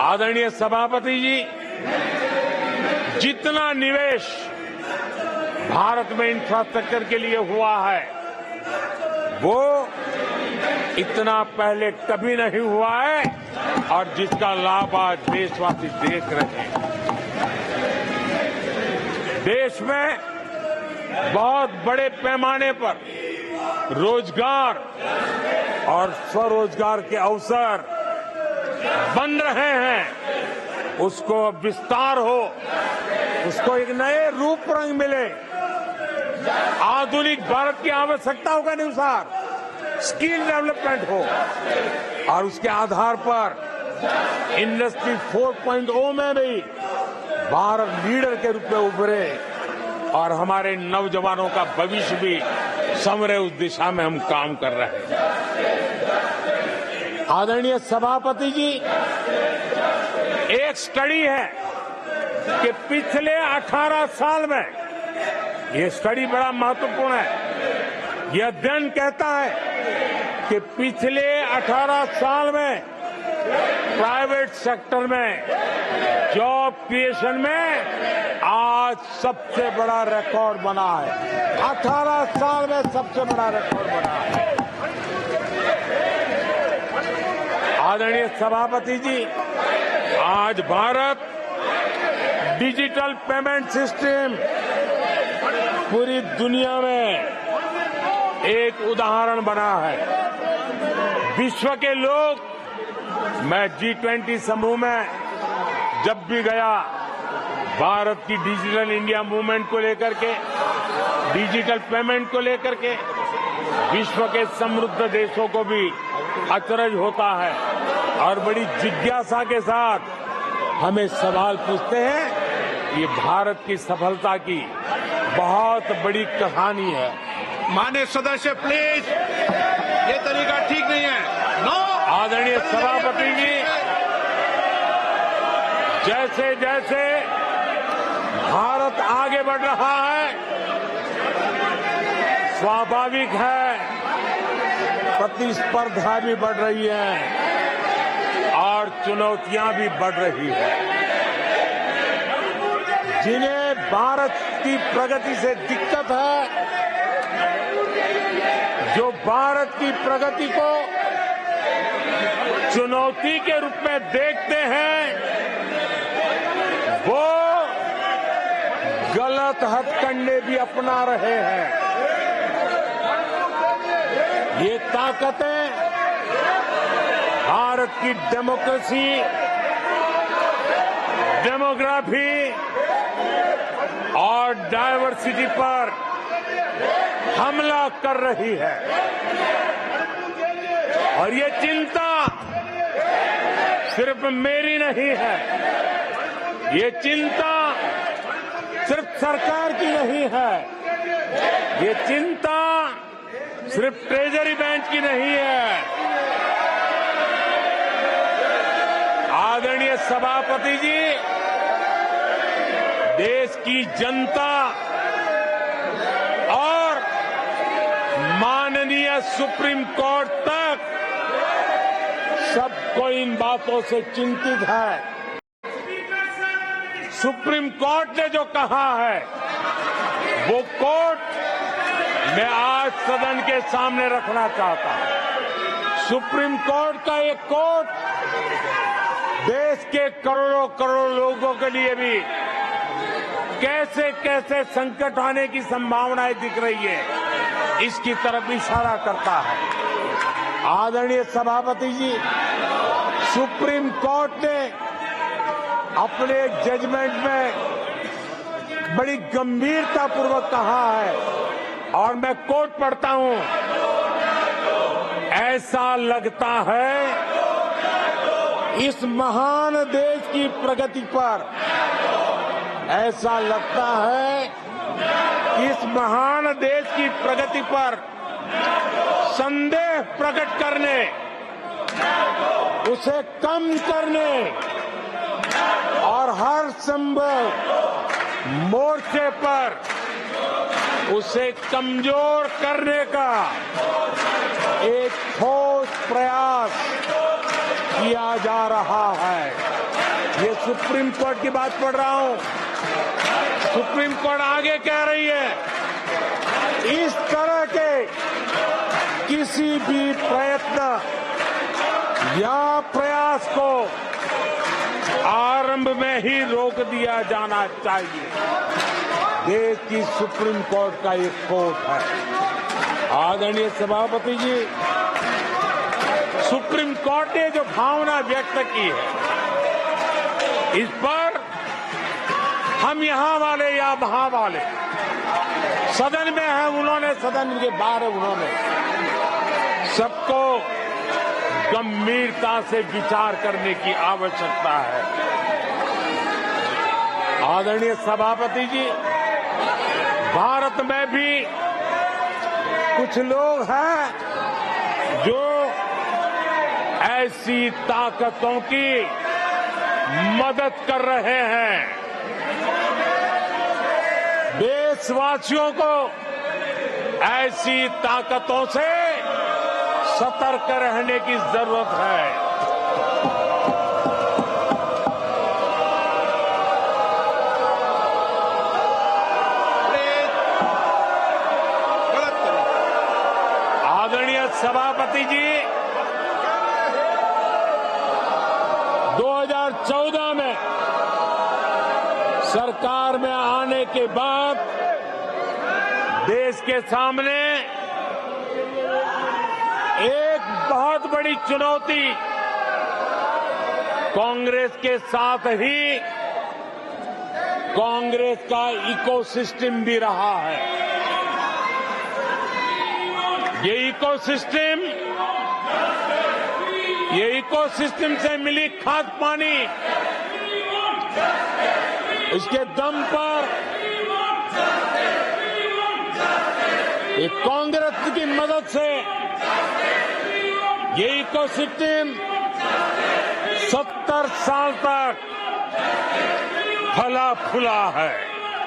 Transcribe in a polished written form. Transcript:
आदरणीय सभापति जी, जितना निवेश भारत में इंफ्रास्ट्रक्चर के लिए हुआ है वो इतना पहले कभी नहीं हुआ है और जिसका लाभ आज देशवासी देख रहे हैं। देश में बहुत बड़े पैमाने पर रोजगार और स्वरोजगार के अवसर बन रहे हैं। उसको विस्तार हो, उसको एक नए रूप रंग मिले, आधुनिक भारत की आवश्यकताओं के अनुसार स्किल डेवलपमेंट हो और उसके आधार पर इंडस्ट्री 4.0 में भी भारत लीडर के रूप में उभरे और हमारे नौजवानों का भविष्य भी संवरे, उस दिशा में हम काम कर रहे हैं। आदरणीय सभापति जी, एक स्टडी है कि पिछले 18 साल में, ये स्टडी बड़ा महत्वपूर्ण है, यह अध्ययन कहता है कि पिछले 18 साल में प्राइवेट सेक्टर में जॉब क्रिएशन में आज सबसे बड़ा रिकॉर्ड बना है। 18 साल में सबसे बड़ा रिकॉर्ड बना है। आदरणीय सभापति जी, आज भारत डिजिटल पेमेंट सिस्टम पूरी दुनिया में एक उदाहरण बना है। विश्व के लोग, मैं G20 समूह में जब भी गया, भारत की डिजिटल इंडिया मूवमेंट को लेकर के, डिजिटल पेमेंट को लेकर के विश्व के समृद्ध देशों को भी अचरज होता है और बड़ी जिज्ञासा के साथ हमें सवाल पूछते हैं। ये भारत की सफलता की बहुत बड़ी कहानी है। माननीय सदस्य प्लीज, ये तरीका ठीक नहीं है। नो। आदरणीय सभापति जी, जैसे जैसे भारत आगे बढ़ रहा है, स्वाभाविक है प्रतिस्पर्धा भी बढ़ रही है और चुनौतियां भी बढ़ रही है। जिन्हें भारत की प्रगति से दिक्कत है, जो भारत की प्रगति को चुनौती के रूप में देखते हैं, वो गलत हथकंडे भी अपना रहे हैं। ये ताकतें भारत की डेमोक्रेसी, डेमोग्राफी और डायवर्सिटी पर हमला कर रही है और ये चिंता सिर्फ मेरी नहीं है, ये चिंता सिर्फ सरकार की नहीं है, ये चिंता सिर्फ ट्रेजरी बैंक की नहीं है। आदरणीय सभापति जी, देश की जनता और माननीय सुप्रीम कोर्ट तक सबको इन बातों से चिंतित है। सुप्रीम कोर्ट ने जो कहा है वो कोर्ट मैं आज सदन के सामने रखना चाहता हूं। सुप्रीम कोर्ट का एक कोर्ट देश के करोड़ों करोड़ लोगों के लिए भी कैसे कैसे संकट आने की संभावनाएं दिख रही है, इसकी तरफ इशारा करता है। आदरणीय सभापति जी, सुप्रीम कोर्ट ने अपने जजमेंट में बड़ी गंभीरतापूर्वक कहा है और मैं कोट पढ़ता हूं, ऐसा लगता है इस महान देश की प्रगति पर, ऐसा लगता है इस महान देश की प्रगति पर संदेह प्रकट करने, उसे कम करने और हर संभव मोर्चे पर उसे कमजोर करने का एक ठोस प्रयास किया जा रहा है। ये सुप्रीम कोर्ट की बात पढ़ रहा हूं। सुप्रीम कोर्ट आगे कह रही है इस तरह के किसी भी प्रयत्न या प्रयास को आरंभ में ही रोक दिया जाना चाहिए। देश की सुप्रीम कोर्ट का एक कोर्ट है। आदरणीय सभापति जी, सुप्रीम कोर्ट ने जो भावना व्यक्त की है, इस पर हम यहां वाले या वहां वाले, सदन में है उन्होंने, सदन के बाहर है उन्होंने, सबको गंभीरता से विचार करने की आवश्यकता है। आदरणीय सभापति जी, भारत में भी कुछ लोग हैं जो ऐसी ताकतों की मदद कर रहे हैं। देशवासियों को ऐसी ताकतों से सतर्क रहने की जरूरत है। आदरणीय सभापति जी, 2014 में सरकार में आने के बाद देश के सामने एक बहुत बड़ी चुनौती कांग्रेस के साथ ही कांग्रेस का इकोसिस्टम भी रहा है। ये इकोसिस्टम से मिली खाद पानी, इसके दम पर ये कांग्रेस की मदद से ये इकोसिस्टम 70 साल तक फला फूला है।